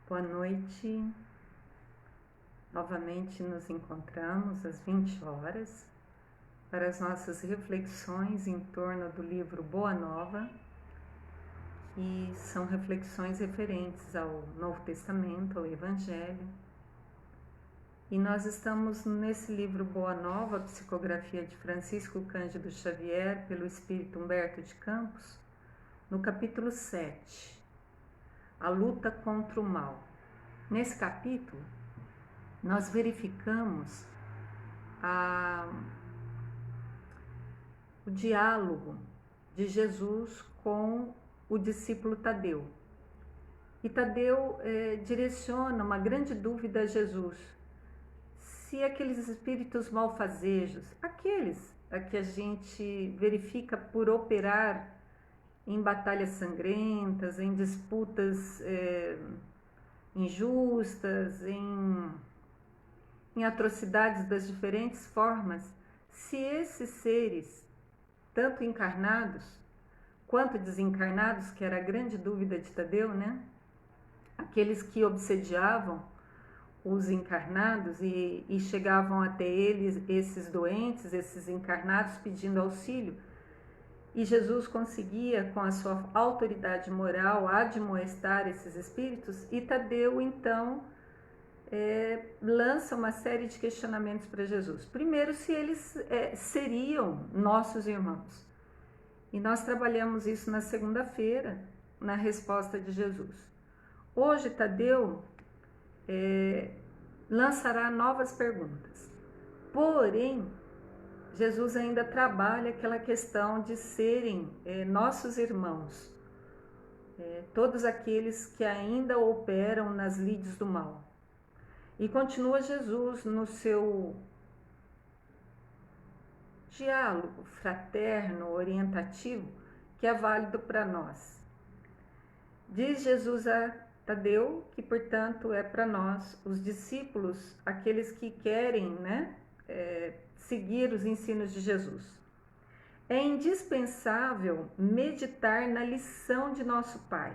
Boa noite. Novamente nos encontramos às 20 horas para as nossas reflexões em torno do livro Boa Nova, que são reflexões referentes ao Novo Testamento, ao Evangelho. E nós estamos nesse livro Boa Nova, psicografia de Francisco Cândido Xavier, pelo Espírito Humberto de Campos, no capítulo 7, a luta contra o mal. Nesse capítulo, nós verificamos o diálogo de Jesus com o discípulo Tadeu. E Tadeu direciona uma grande dúvida a Jesus: se aqueles espíritos malfazejos, aqueles a que a gente verifica por operar em batalhas sangrentas, em disputas injustas, em atrocidades das diferentes formas, se esses seres, tanto encarnados quanto desencarnados, que era a grande dúvida de Tadeu, né? Aqueles que obsediavam os encarnados e chegavam até eles, esses doentes, esses encarnados, pedindo auxílio, e Jesus conseguia, com a sua autoridade moral, admoestar esses espíritos, e Tadeu, então, lança uma série de questionamentos para Jesus. Primeiro, se eles seriam nossos irmãos. E nós trabalhamos isso na segunda-feira, na resposta de Jesus. Hoje, Tadeu lançará novas perguntas. Porém, Jesus ainda trabalha aquela questão de serem nossos irmãos, todos aqueles que ainda operam nas lides do mal. E continua Jesus no seu diálogo fraterno, orientativo, que é válido para nós. Diz Jesus a Tadeu que, portanto, é para nós, os discípulos, aqueles que querem, seguir os ensinos de Jesus. É indispensável meditar na lição de nosso Pai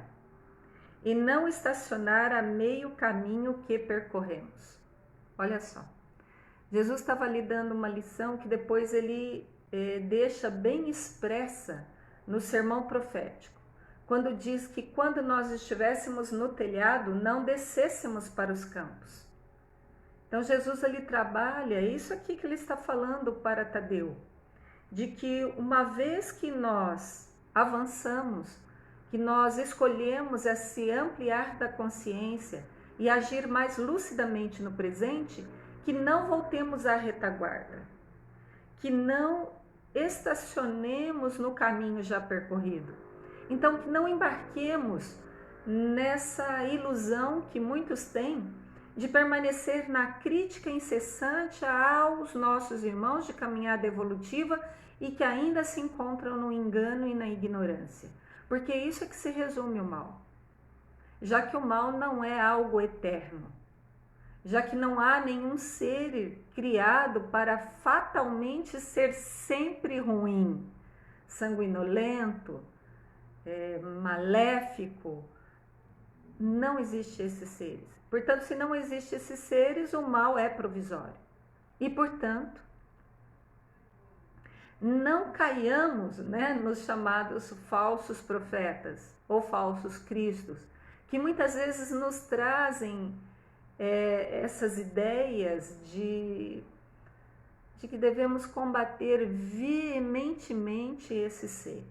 e não estacionar a meio caminho que percorremos. Olha só, Jesus estava lhe dando uma lição que depois ele deixa bem expressa no sermão profético, quando diz que quando nós estivéssemos no telhado, não descêssemos para os campos. Então Jesus ali trabalha isso aqui que ele está falando para Tadeu, de que uma vez que nós avançamos, que nós escolhemos a se ampliar da consciência e agir mais lucidamente no presente, que não voltemos à retaguarda, que não estacionemos no caminho já percorrido. Então, que não embarquemos nessa ilusão que muitos têm de permanecer na crítica incessante aos nossos irmãos de caminhada evolutiva e que ainda se encontram no engano e na ignorância. Porque isso é que se resume o mal. Já que o mal não é algo eterno, já que não há nenhum ser criado para fatalmente ser sempre ruim, sanguinolento, maléfico, não existe esses seres. Portanto, se não existem esses seres, o mal é provisório. E, portanto, não caiamos nos chamados falsos profetas ou falsos cristos, que muitas vezes nos trazem essas ideias de que devemos combater veementemente esses seres.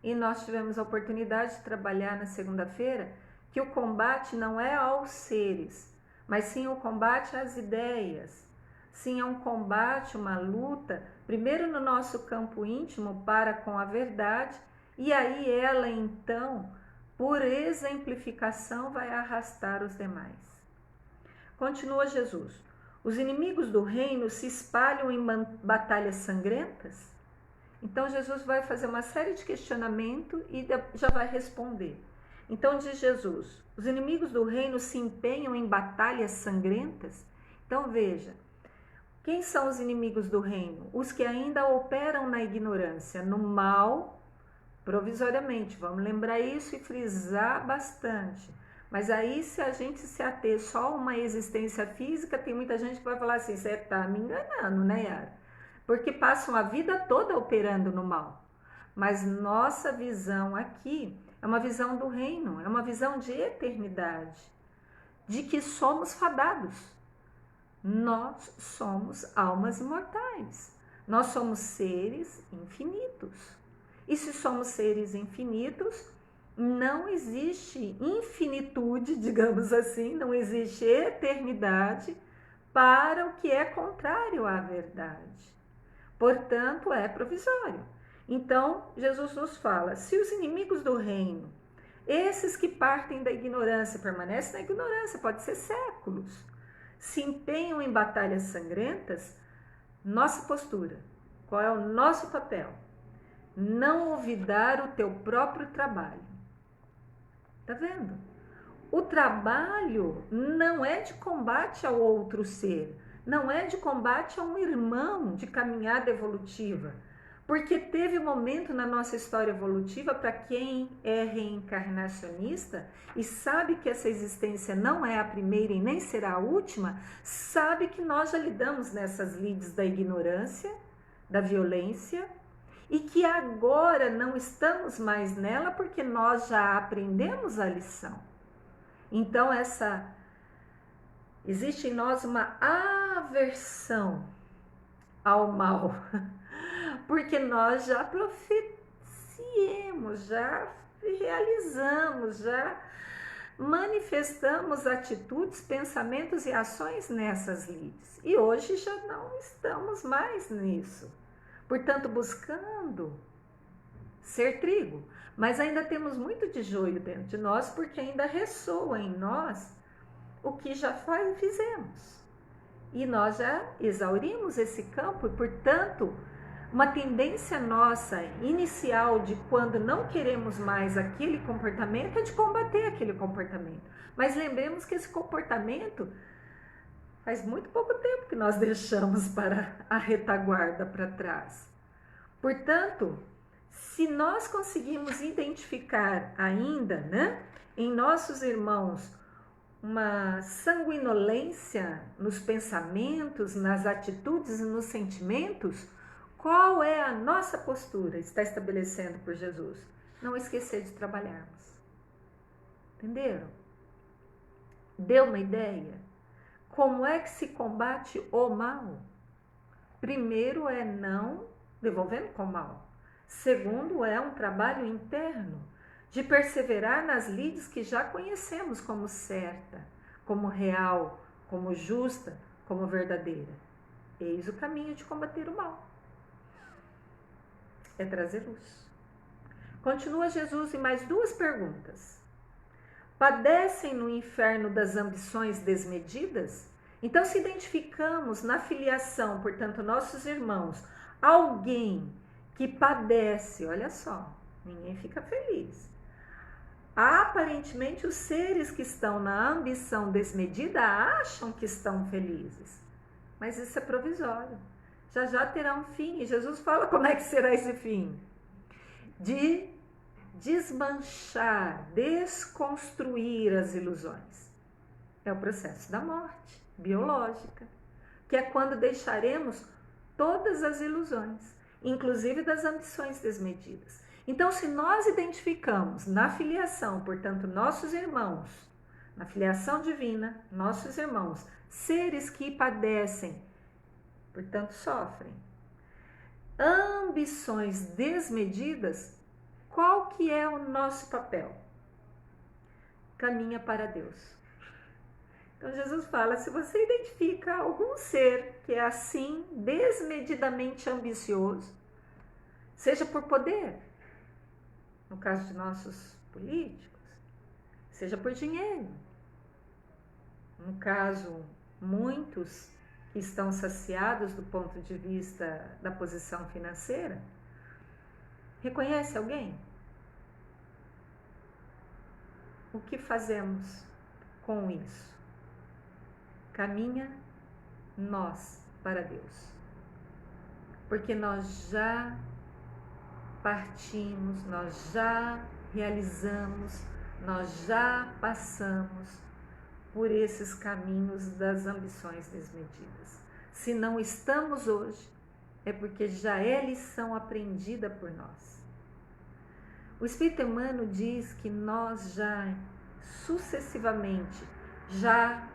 E nós tivemos a oportunidade de trabalhar na segunda-feira que o combate não é aos seres, mas sim o combate às ideias. Sim, é um combate, uma luta, primeiro no nosso campo íntimo para com a verdade, e aí ela então, por exemplificação, vai arrastar os demais. Continua Jesus: os inimigos do reino se espalham em batalhas sangrentas? Então Jesus vai fazer uma série de questionamentos e já vai responder. Então diz Jesus: os inimigos do reino se empenham em batalhas sangrentas? Então veja, quem são os inimigos do reino? Os que ainda operam na ignorância, no mal, provisoriamente. Vamos lembrar isso e frisar bastante. Mas aí, se a gente se ater só a uma existência física, tem muita gente que vai falar assim, você está me enganando, né, Yara? Porque passam a vida toda operando no mal. Mas nossa visão aqui é uma visão do reino, é uma visão de eternidade, de que somos fadados. Nós somos almas imortais. Nós somos seres infinitos. E se somos seres infinitos, não existe infinitude, digamos assim, não existe eternidade para o que é contrário à verdade. Portanto, é provisório. Então, Jesus nos fala, se os inimigos do reino, esses que partem da ignorância, permanecem na ignorância, pode ser séculos, se empenham em batalhas sangrentas, nossa postura, qual é o nosso papel? Não olvidar o teu próprio trabalho. Tá vendo? O trabalho não é de combate ao outro ser, não é de combate a um irmão de caminhada evolutiva, porque teve um momento na nossa história evolutiva, para quem é reencarnacionista e sabe que essa existência não é a primeira e nem será a última, sabe que nós já lidamos nessas lides da ignorância, da violência, e que agora não estamos mais nela porque nós já aprendemos a lição. Então existe em nós uma aversão ao mal, porque nós já profeticiemos, já realizamos, já manifestamos atitudes, pensamentos e ações nessas lides. E hoje já não estamos mais nisso. Portanto, buscando ser trigo, mas ainda temos muito de joio dentro de nós, porque ainda ressoa em nós o que já fizemos. E nós já exaurimos esse campo e, portanto, uma tendência nossa inicial de quando não queremos mais aquele comportamento é de combater aquele comportamento. Mas lembremos que esse comportamento faz muito pouco tempo que nós deixamos para a retaguarda para trás. Portanto, se nós conseguimos identificar ainda, né, em nossos irmãos uma sanguinolência nos pensamentos, nas atitudes e nos sentimentos, qual é a nossa postura? Está estabelecendo por Jesus. Não esquecer de trabalharmos. Entenderam? Deu uma ideia? Como é que se combate o mal? Primeiro é não devolvendo com o mal. Segundo é um trabalho interno de perseverar nas lides que já conhecemos como certa, como real, como justa, como verdadeira. Eis o caminho de combater o mal. É trazer luz. Continua Jesus em mais duas perguntas. Padecem no inferno das ambições desmedidas? Então, se identificamos na filiação, portanto, nossos irmãos, alguém que padece, olha só, ninguém fica feliz. Aparentemente, os seres que estão na ambição desmedida acham que estão felizes, mas isso é provisório. Já já terá um fim, e Jesus fala como é que será esse fim. De desmanchar, desconstruir as ilusões. É o processo da morte biológica, que é quando deixaremos todas as ilusões, inclusive das ambições desmedidas. Então, se nós identificamos na filiação, portanto, nossos irmãos, na filiação divina, nossos irmãos, seres que padecem, portanto, sofrem, ambições desmedidas, qual que é o nosso papel? Caminha para Deus. Então Jesus fala, se você identifica algum ser que é assim, desmedidamente ambicioso, seja por poder, no caso de nossos políticos, seja por dinheiro, no caso, muitos que estão saciados do ponto de vista da posição financeira, reconhece alguém? O que fazemos com isso? Caminha nós para Deus. Porque nós já partimos, nós já realizamos, nós já passamos por esses caminhos das ambições desmedidas. Se não estamos hoje, é porque já é lição aprendida por nós. O Espírito Emmanuel diz que nós já sucessivamente já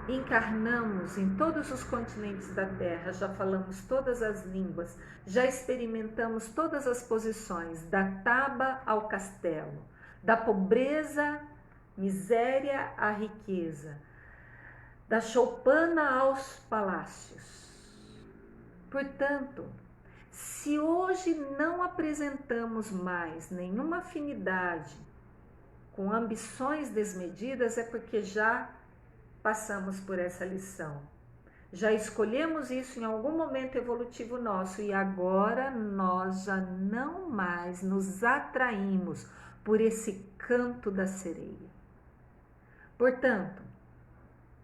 encarnamos em todos os continentes da Terra, já falamos todas as línguas, já experimentamos todas as posições, da taba ao castelo, da pobreza, miséria à riqueza, da choupana aos palácios. Portanto, se hoje não apresentamos mais nenhuma afinidade com ambições desmedidas, é porque já passamos por essa lição. Já escolhemos isso em algum momento evolutivo nosso e agora nós já não mais nos atraímos por esse canto da sereia. Portanto,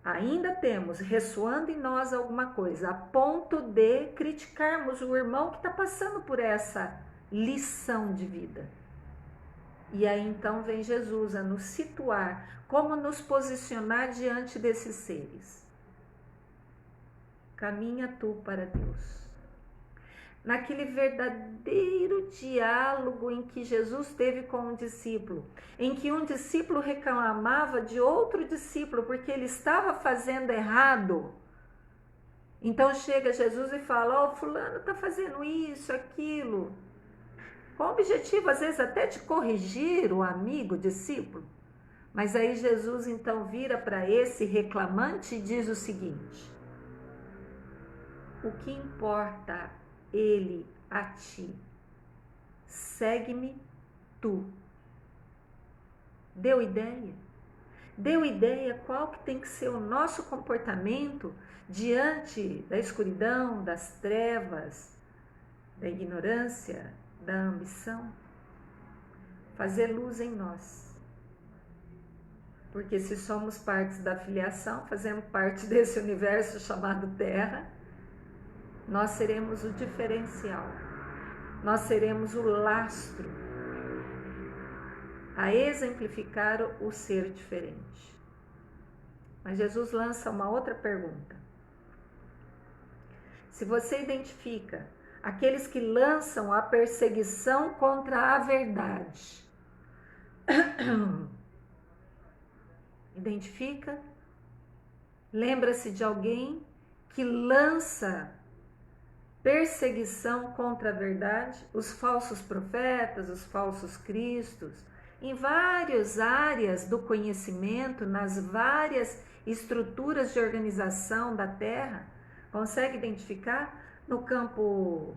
ainda temos ressoando em nós alguma coisa, a ponto de criticarmos o irmão que está passando por essa lição de vida. E aí então vem Jesus a nos situar, como nos posicionar diante desses seres. Caminha tu para Deus. Naquele verdadeiro diálogo em que Jesus teve com um discípulo, em que um discípulo reclamava de outro discípulo porque ele estava fazendo errado. Então chega Jesus e fala: ó, fulano está fazendo isso, aquilo, com o objetivo às vezes até de corrigir o amigo, o discípulo. Mas aí Jesus então vira para esse reclamante e diz o seguinte: o que importa ele a ti? Segue-me tu. Deu ideia? Deu ideia qual que tem que ser o nosso comportamento diante da escuridão, das trevas, da ignorância, da ambição? Fazer luz em nós. Porque se somos partes da filiação, fazemos parte desse universo chamado Terra, nós seremos o diferencial, nós seremos o lastro a exemplificar o ser diferente. Mas Jesus lança uma outra pergunta. Se você identifica aqueles que lançam a perseguição contra a verdade, identifica? Lembra-se de alguém que lança perseguição contra a verdade? Os falsos profetas, os falsos cristos, em várias áreas do conhecimento, nas várias estruturas de organização da Terra. Consegue identificar? No campo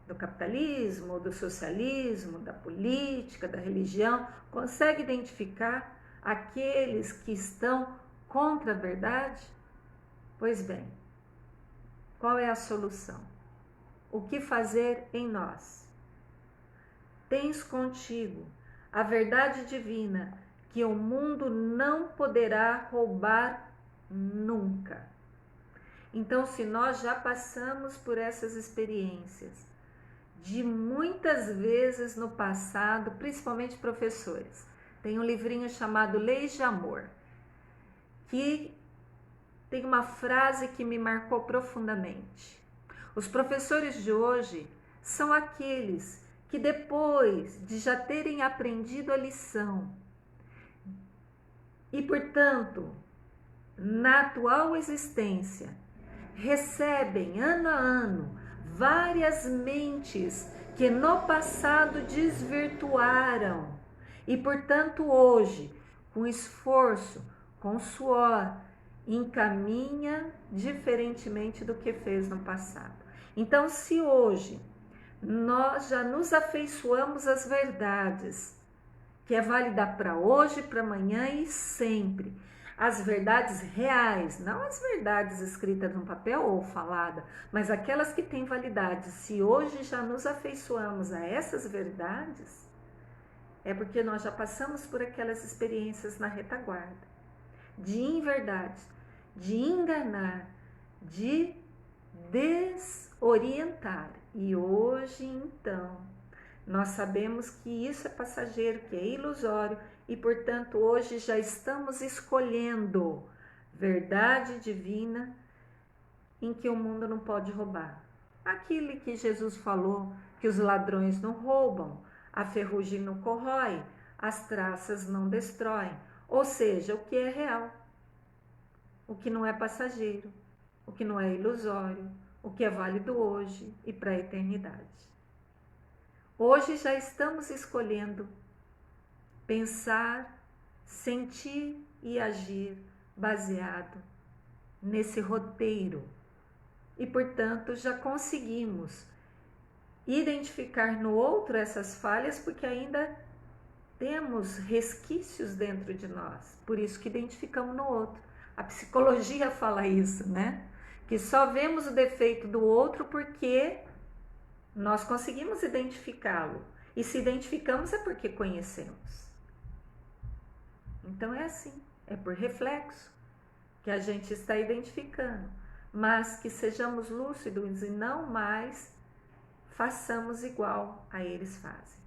do capitalismo, do socialismo, da política, da religião, consegue identificar aqueles que estão contra a verdade? Pois bem, qual é a solução? O que fazer em nós? Tens contigo a verdade divina que o mundo não poderá roubar nunca. Então, se nós já passamos por essas experiências, de muitas vezes no passado, principalmente professores, tem um livrinho chamado Leis de Amor, que tem uma frase que me marcou profundamente. Os professores de hoje são aqueles que depois de já terem aprendido a lição e, portanto, na atual existência, recebem ano a ano várias mentes que no passado desvirtuaram e, portanto, hoje, com esforço, com suor, encaminha diferentemente do que fez no passado. Então, se hoje nós já nos afeiçoamos às verdades, que é válida para hoje, para amanhã e sempre, as verdades reais, não as verdades escritas no papel ou falada, mas aquelas que têm validade. Se hoje já nos afeiçoamos a essas verdades, é porque nós já passamos por aquelas experiências na retaguarda, de inverdade, de enganar, de desorientar. E hoje, então, Nós sabemos que isso é passageiro, que é ilusório e, portanto, hoje já estamos escolhendo verdade divina em que o mundo não pode roubar. Aquilo que Jesus falou, que os ladrões não roubam, a ferrugem não corrói, as traças não destroem. Ou seja, o que é real, o que não é passageiro, o que não é ilusório, o que é válido hoje e para a eternidade. Hoje já estamos escolhendo pensar, sentir e agir baseado nesse roteiro e, portanto, já conseguimos identificar no outro essas falhas porque ainda temos resquícios dentro de nós, por isso que identificamos no outro. A psicologia fala isso, né? Que só vemos o defeito do outro porque nós conseguimos identificá-lo. E se identificamos é porque conhecemos. Então é assim, é por reflexo que a gente está identificando. Mas que sejamos lúcidos e não mais façamos igual a eles fazem.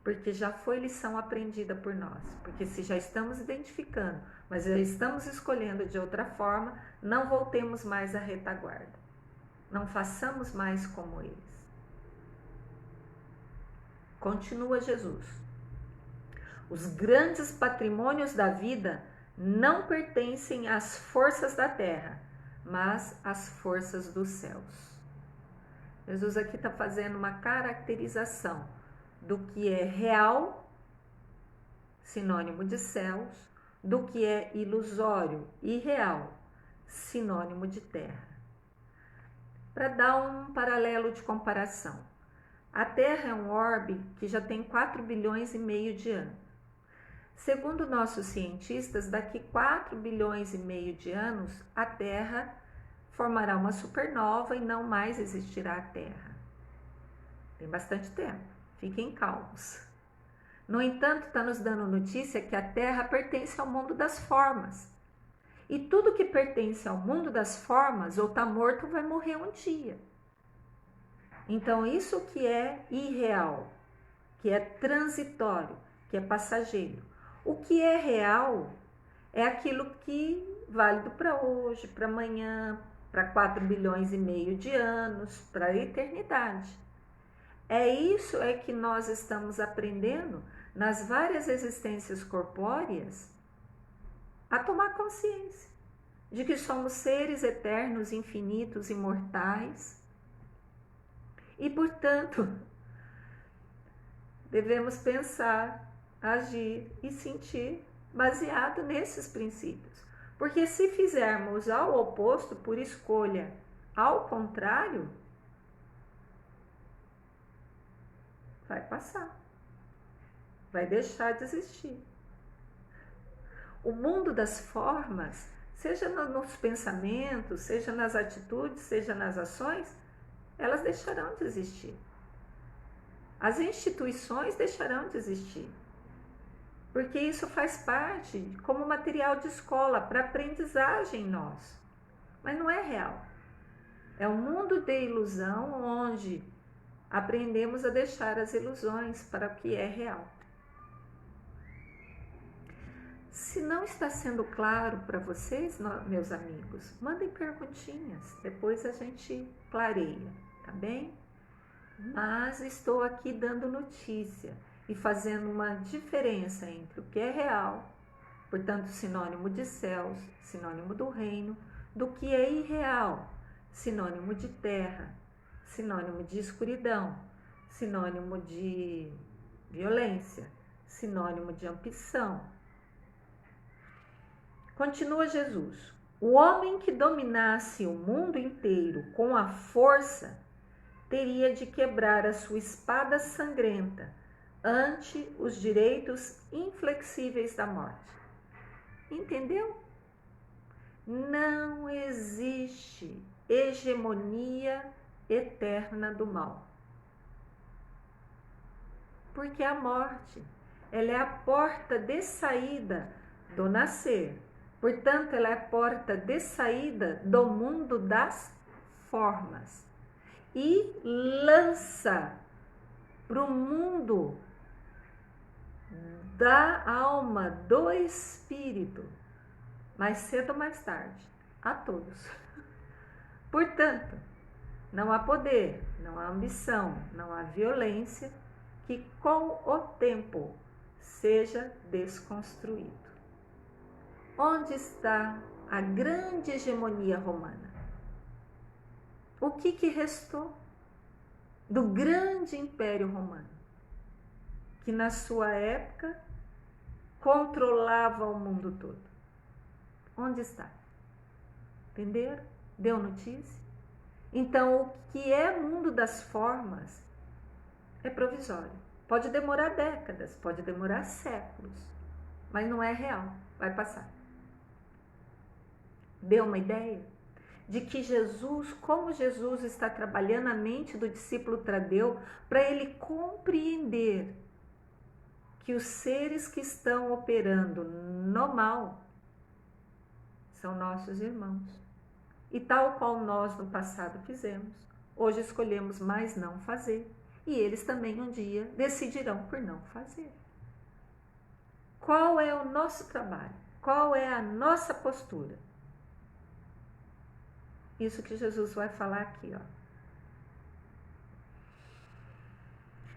Porque já foi lição aprendida por nós. Porque se já estamos identificando, mas já estamos escolhendo de outra forma, não voltemos mais à retaguarda. Não façamos mais como eles. Continua Jesus. Os grandes patrimônios da vida não pertencem às forças da terra, mas às forças dos céus. Jesus aqui está fazendo uma caracterização do que é real, sinônimo de céus, do que é ilusório, irreal, sinônimo de terra. Para dar um paralelo de comparação, a Terra é um orbe que já tem 4 bilhões e meio de anos. Segundo nossos cientistas, daqui 4 bilhões e meio de anos, a Terra formará uma supernova e não mais existirá a Terra. Tem bastante tempo, fiquem calmos. No entanto, está nos dando notícia que a Terra pertence ao mundo das formas. E tudo que pertence ao mundo das formas, ou está morto ou vai morrer um dia. Então, isso que é irreal, que é transitório, que é passageiro. O que é real é aquilo que é válido para hoje, para amanhã, para 4 bilhões e meio de anos, para a eternidade. É isso que nós estamos aprendendo nas várias existências corpóreas a tomar consciência de que somos seres eternos, infinitos, imortais. E, portanto, devemos pensar, agir e sentir baseado nesses princípios. Porque se fizermos ao oposto, por escolha, ao contrário, vai passar, vai deixar de existir. O mundo das formas, seja nos pensamentos, seja nas atitudes, seja nas ações, elas deixarão de existir. As instituições deixarão de existir. Porque isso faz parte como material de escola para aprendizagem nosso. Mas não é real. É um mundo de ilusão onde aprendemos a deixar as ilusões para o que é real. Se não está sendo claro para vocês, meus amigos, mandem perguntinhas, depois a gente clareia, tá bem? Mas estou aqui dando notícia e fazendo uma diferença entre o que é real, portanto, sinônimo de céus, sinônimo do reino, do que é irreal, sinônimo de terra, sinônimo de escuridão, sinônimo de violência, sinônimo de ambição. Continua Jesus. O homem que dominasse o mundo inteiro com a força teria de quebrar a sua espada sangrenta ante os direitos inflexíveis da morte. Entendeu? Não existe hegemonia eterna do mal. Porque a morte, ela é a porta de saída do nascer. Portanto, ela é a porta de saída do mundo das formas. E lança para o mundo da alma, do espírito, mais cedo ou mais tarde, a todos. Portanto, não há poder, não há ambição, não há violência que com o tempo seja desconstruído. Onde está a grande hegemonia romana? O que restou do grande império romano, que na sua época controlava o mundo todo? Onde está? Entenderam? Deu notícia? Então, o que é mundo das formas é provisório. Pode demorar décadas, pode demorar séculos, mas não é real, vai passar. Deu uma ideia de que Jesus, como Jesus está trabalhando a mente do discípulo Tadeu para ele compreender que os seres que estão operando no mal são nossos irmãos. E tal qual nós no passado fizemos, hoje escolhemos mais não fazer. E eles também um dia decidirão por não fazer. Qual é o nosso trabalho? Qual é a nossa postura? Isso que Jesus vai falar aqui, ó.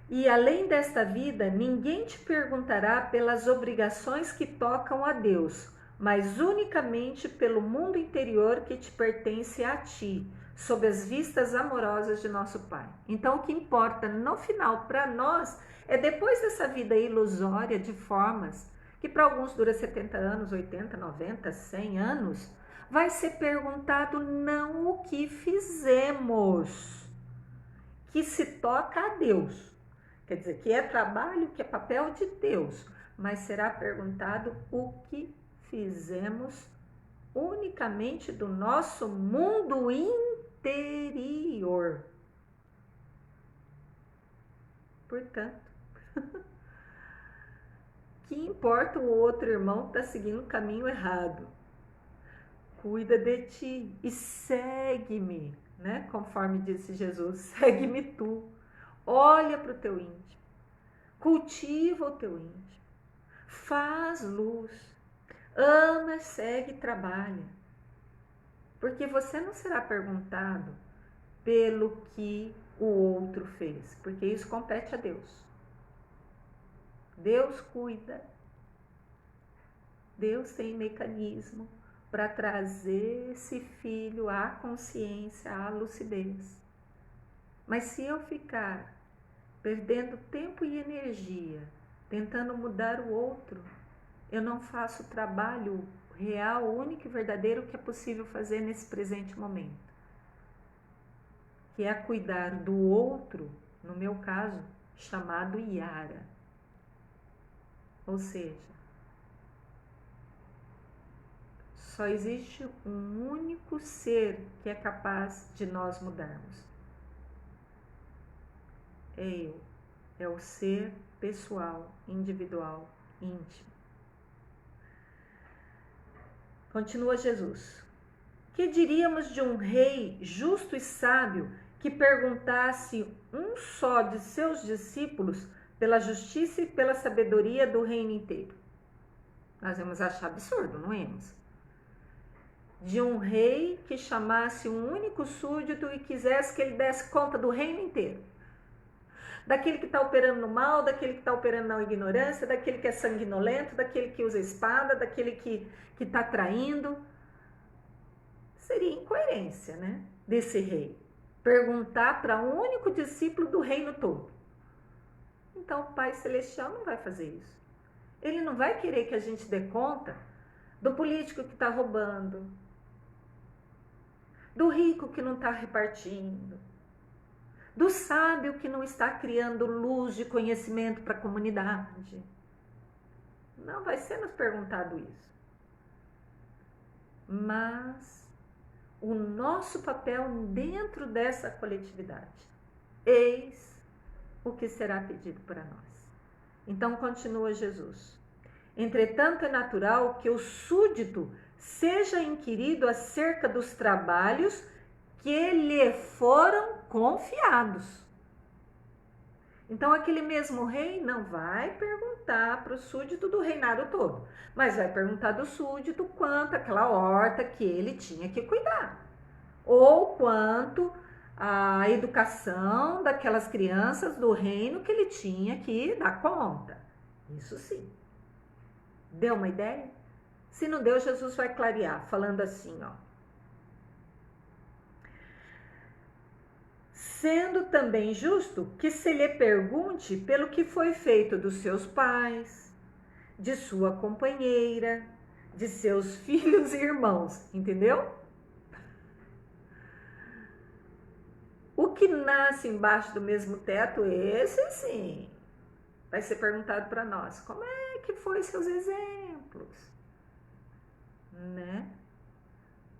E além desta vida, ninguém te perguntará pelas obrigações que tocam a Deus, mas unicamente pelo mundo interior que te pertence a ti, sob as vistas amorosas de nosso Pai. Então, o que importa no final para nós é depois dessa vida ilusória de formas, que para alguns dura 70 anos, 80, 90, 100 anos, vai ser perguntado não o que fizemos, que se toca a Deus. Quer dizer, que é trabalho, que é papel de Deus, mas será perguntado o que fizemos unicamente do nosso mundo interior. Portanto, que importa o outro irmão que está seguindo o caminho errado? Cuida de ti e segue-me, né? Conforme disse Jesus, segue-me tu. Olha para o teu íntimo, cultiva o teu íntimo, faz luz, ama, segue e trabalha. Porque você não será perguntado pelo que o outro fez, porque isso compete a Deus. Deus cuida, Deus tem mecanismo para trazer esse filho à consciência, à lucidez. Mas se eu ficar perdendo tempo e energia tentando mudar o outro, eu não faço o trabalho real, único e verdadeiro que é possível fazer nesse presente momento, que é cuidar do outro, no meu caso, chamado Yara. Ou seja, só existe um único ser que é capaz de nós mudarmos. É eu, é o ser pessoal, individual, íntimo. Continua Jesus. Que diríamos de um rei justo e sábio que perguntasse um só de seus discípulos pela justiça e pela sabedoria do reino inteiro? Nós vamos achar absurdo, não vamos? De um rei que chamasse um único súdito e quisesse que ele desse conta do reino inteiro. Daquele que está operando no mal, daquele que está operando na ignorância, daquele que é sanguinolento, daquele que usa espada, daquele que está traindo. Seria incoerência, né? Desse rei. Perguntar para um único discípulo do reino todo. Então o Pai Celestial não vai fazer isso. Ele não vai querer que a gente dê conta do político que está roubando, do rico que não está repartindo, do sábio que não está criando luz de conhecimento para a comunidade. Não vai ser nos perguntado isso. Mas o nosso papel dentro dessa coletividade, eis o que será pedido para nós. Então continua Jesus. Entretanto, é natural que o súdito seja inquirido acerca dos trabalhos que lhe foram confiados. Então, aquele mesmo rei não vai perguntar para o súdito do reinado todo, mas vai perguntar do súdito quanto aquela horta que ele tinha que cuidar, ou quanto a educação daquelas crianças do reino que ele tinha que dar conta. Isso sim. Deu uma ideia? Se não deu, Jesus vai clarear, falando assim, ó. Sendo também justo que se lhe pergunte pelo que foi feito dos seus pais, de sua companheira, de seus filhos e irmãos, entendeu? O que nasce embaixo do mesmo teto, esse sim, vai ser perguntado para nós. Como é que foi seus exemplos? Né?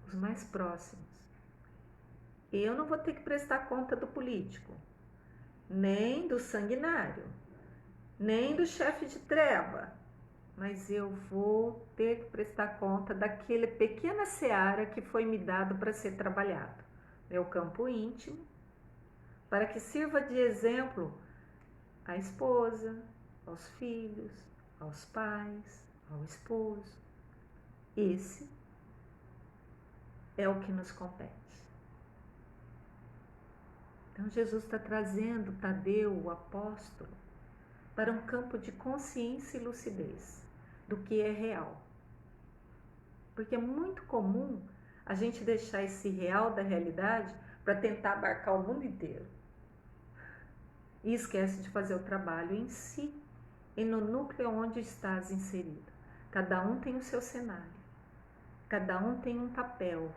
Os mais próximos. Eu não vou ter que prestar conta do político, nem do sanguinário, nem do chefe de treva, mas eu vou ter que prestar conta daquela pequena seara que foi me dado para ser trabalhado, meu campo íntimo, para que sirva de exemplo à esposa, aos filhos, aos pais, ao esposo. Esse é o que nos compete. Então Jesus está trazendo Tadeu, o apóstolo, para um campo de consciência e lucidez do que é real. Porque é muito comum a gente deixar esse real da realidade para tentar abarcar o mundo inteiro. E esquece de fazer o trabalho em si e no núcleo onde estás inserido. Cada um tem o seu cenário, cada um tem um papel.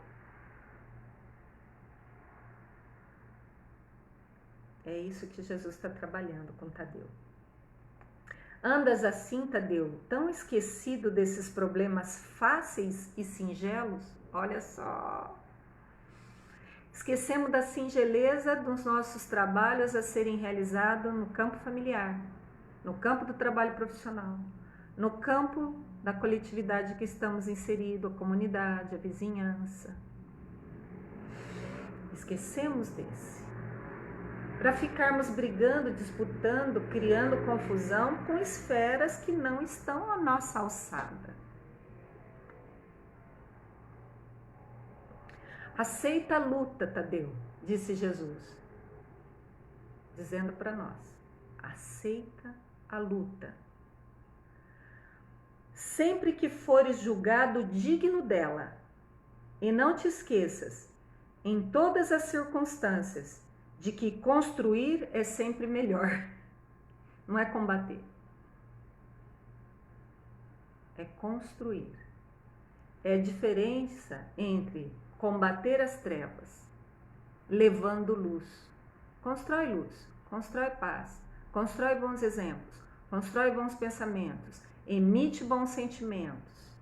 É isso que Jesus está trabalhando com Tadeu. Andas assim, Tadeu, tão esquecido desses problemas fáceis e singelos? Olha só. Esquecemos da singeleza dos nossos trabalhos a serem realizados no campo familiar, no campo do trabalho profissional, no campo da coletividade que estamos inseridos, a comunidade, a vizinhança. Esquecemos desse. Para ficarmos brigando, disputando, criando confusão com esferas que não estão à nossa alçada. Aceita a luta, Tadeu, disse Jesus, dizendo para nós, aceita a luta. Sempre que fores julgado digno dela, e não te esqueças, em todas as circunstâncias, de que construir é sempre melhor. Não é combater. É construir. É a diferença entre combater as trevas, levando luz. Constrói luz, constrói paz, constrói bons exemplos, constrói bons pensamentos, emite bons sentimentos.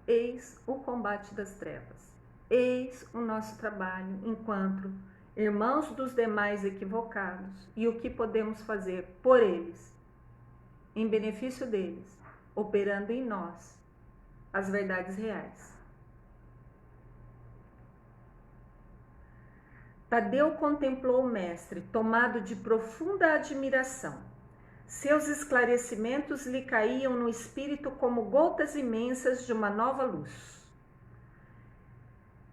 Eis o combate das trevas. Eis o nosso trabalho enquanto irmãos dos demais equivocados, e o que podemos fazer por eles, em benefício deles, operando em nós as verdades reais. Tadeu contemplou o mestre, tomado de profunda admiração. Seus esclarecimentos lhe caíam no espírito como gotas imensas de uma nova luz.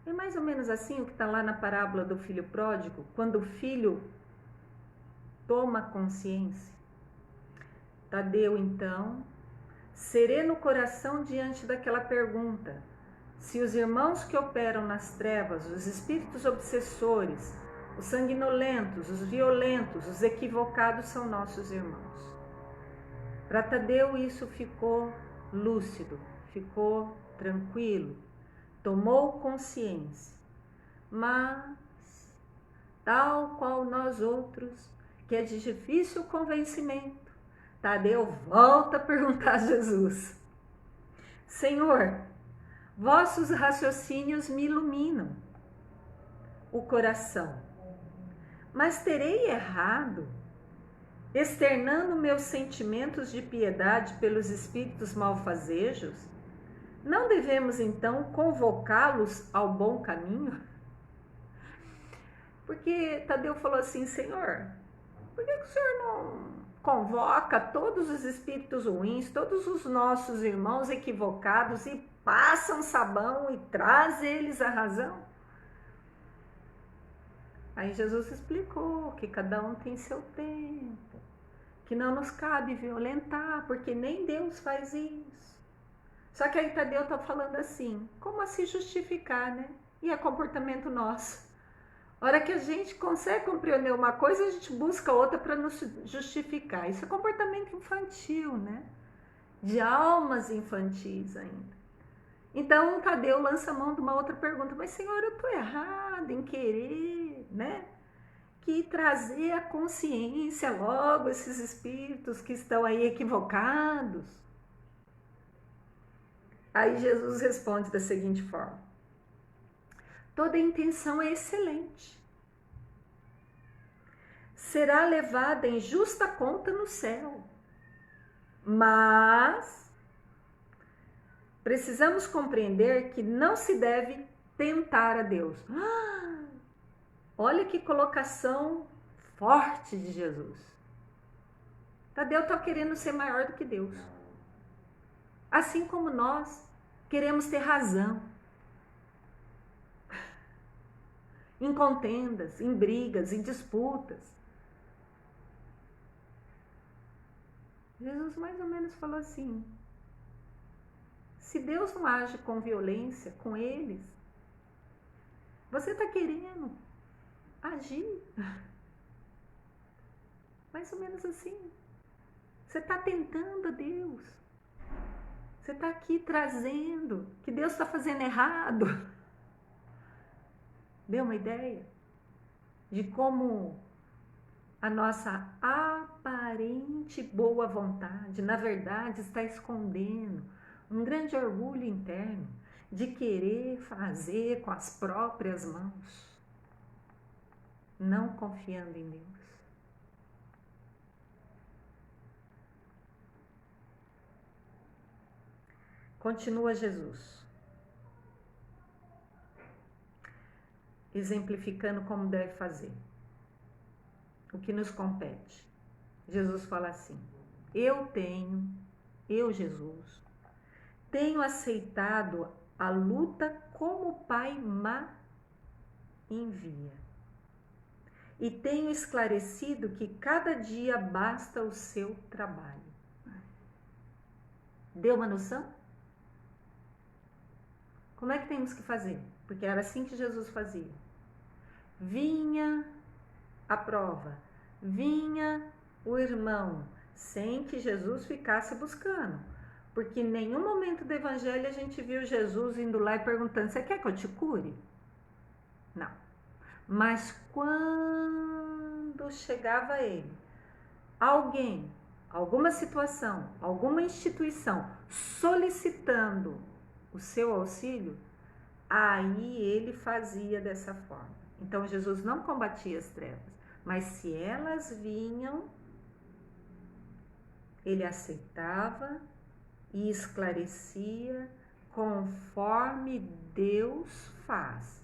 É mais ou menos assim o que está lá na parábola do filho pródigo, quando o filho toma consciência. Tadeu, então, sereno coração diante daquela pergunta, se os irmãos que operam nas trevas, os espíritos obsessores, os sanguinolentos, os violentos, os equivocados são nossos irmãos. Para Tadeu isso ficou lúcido, ficou tranquilo, tomou consciência, mas, tal qual nós outros, que é de difícil convencimento, Tadeu volta a perguntar a Jesus: Senhor, vossos raciocínios me iluminam o coração, mas terei errado, externando meus sentimentos de piedade pelos espíritos malfazejos? Não devemos, então, convocá-los ao bom caminho? Porque Tadeu falou assim: Senhor, por que o Senhor não convoca todos os espíritos ruins, todos os nossos irmãos equivocados e passa um sabão e traz eles à razão? Aí Jesus explicou que cada um tem seu tempo, que não nos cabe violentar, porque nem Deus faz isso. Só que aí Tadeu está falando assim, como a se justificar, né? E é comportamento nosso. A hora que a gente consegue compreender uma coisa, a gente busca outra para nos justificar. Isso é comportamento infantil, né? De almas infantis ainda. Então, Tadeu lança a mão de uma outra pergunta. Mas, Senhor, eu estou errado em querer, né? Que trazer à consciência logo esses espíritos que estão aí equivocados. Aí Jesus responde da seguinte forma. Toda intenção é excelente. Será levada em justa conta no céu. Mas precisamos compreender que não se deve tentar a Deus. Olha que colocação forte de Jesus. Tadeu está querendo ser maior do que Deus. Assim como nós queremos ter razão. Em contendas, em brigas, em disputas. Jesus mais ou menos falou assim, se Deus não age com violência com eles, você está querendo agir. Mais ou menos assim. Você está tentando a Deus. Você está aqui trazendo que Deus está fazendo errado. Deu uma ideia de como a nossa aparente boa vontade, na verdade, está escondendo um grande orgulho interno de querer fazer com as próprias mãos, não confiando em Deus. Continua Jesus, exemplificando como deve fazer, o que nos compete. Jesus fala assim, eu, Jesus, tenho aceitado a luta como o Pai me envia. E tenho esclarecido que cada dia basta o seu trabalho. Deu uma noção? Como é que temos que fazer? Porque era assim que Jesus fazia. Vinha a prova, vinha o irmão, sem que Jesus ficasse buscando. Porque em nenhum momento do evangelho a gente viu Jesus indo lá e perguntando, você quer que eu te cure? Não. Mas quando chegava ele, alguém, alguma situação, alguma instituição solicitando o seu auxílio, aí ele fazia dessa forma. Então Jesus não combatia as trevas, mas se elas vinham, ele aceitava e esclarecia conforme Deus faz,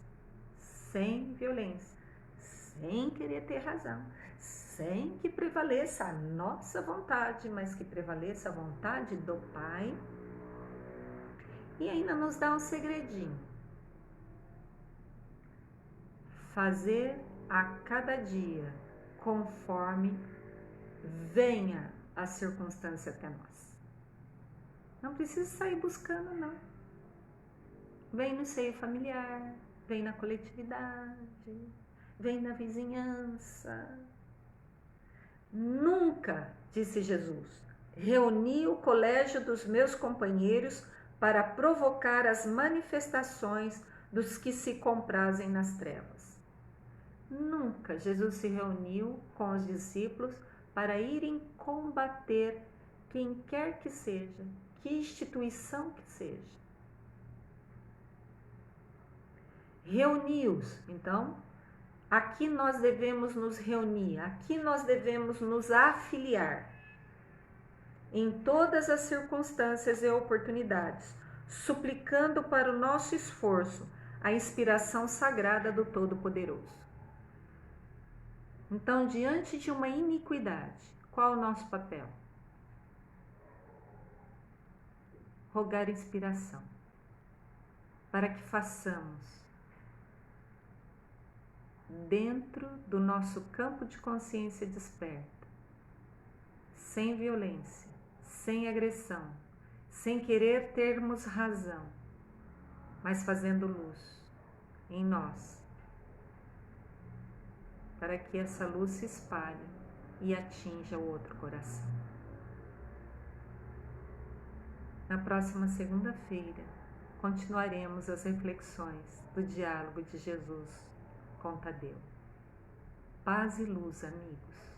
sem violência, sem querer ter razão, sem que prevaleça a nossa vontade, mas que prevaleça a vontade do Pai. E ainda nos dá um segredinho. Fazer a cada dia conforme venha a circunstância até nós. Não precisa sair buscando, não. Vem no seio familiar, vem na coletividade, vem na vizinhança. Nunca, disse Jesus, reuni o colégio dos meus companheiros para provocar as manifestações dos que se comprazem nas trevas. Nunca Jesus se reuniu com os discípulos para irem combater quem quer que seja, que instituição que seja. Reuniu-os, então, aqui nós devemos nos reunir, aqui nós devemos nos afiliar. Em todas as circunstâncias e oportunidades, suplicando para o nosso esforço a inspiração sagrada do Todo-Poderoso. Então, diante de uma iniquidade, qual o nosso papel? Rogar inspiração, para que façamos, dentro do nosso campo de consciência desperta, sem violência, sem agressão, sem querer termos razão, mas fazendo luz em nós, para que essa luz se espalhe e atinja o outro coração. Na próxima segunda-feira, continuaremos as reflexões do diálogo de Jesus com Tadeu. Paz e luz, amigos.